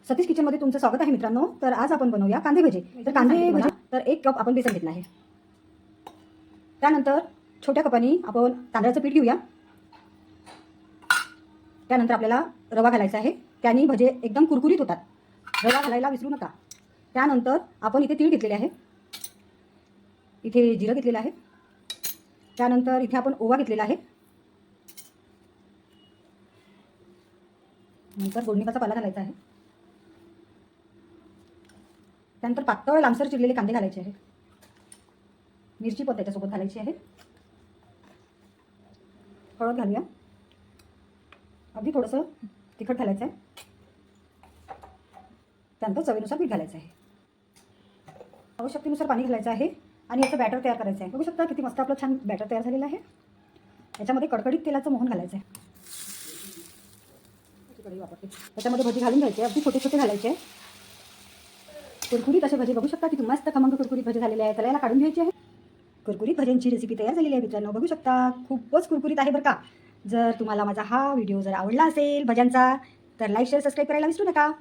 सतीश किचनमध्ये तुमचं स्वागत आहे मित्रांनो। तर आज आपण बनवूया कांदे भजे। तर कांदे भजे तर 1 कप आपण बेसन घेतलं आहे। त्यानंतर छोट्या कपानी आपण तांदळाचं पीठ घेऊया। त्यानंतर आपल्याला रवा घालायचा आहे, त्यानी भजे एकदम कुरकुरीत होतात। रवा घालायला विसरू नका। त्यानंतर आपण इथे तीळ घेतलेले आहे, इथे जिरं घेतलेलं आहे, त्यानंतर इथे आपण ओवा घेतलेला आहे, नंतर गोडनिकाचा पाला घालायचा आहे, त्यानंतर पातळ लांबसर चिरलेले कांदे घालायचे आहेत, मिरची पण त्याच्यासोबत घालायची आहे, हळद घालूया, अगदी थोडंसं तिखट घालायचं आहे, त्यानंतर चवीनुसार मीठ घालायचं आहे, आवश्यकतेनुसार पाणी घालायचं आहे आणि याचं बॅटर तयार करायचं आहे। बघू शकता किती मस्त आपलं छान बॅटर तयार झालेलं आहे। याच्यामध्ये कडकडीत तेलाचं मोहन घालायचं आहे, कढई वापरते, त्याच्यामध्ये भजी घालून घ्यायचे, अगदी छोटे छोटे घालायचे, कुरकुरीत असे भजे बघू शकता किती मस्त खमंग कुरकुरीत भजे झालेले आहेत। त्याला काढून घ्यायचे आहे। कुरकुरीत भज्यांची रेसिपी तयार झालेली आहे मित्रांनो, बघू शकता खूपच कुरकुरीत आहे बरं का। जर तुम्हाला माझा हा व्हिडिओ जर आवडला असेल भज्यांचा तर लाईक शेअर सबस्क्राईब करायला विसरू नका।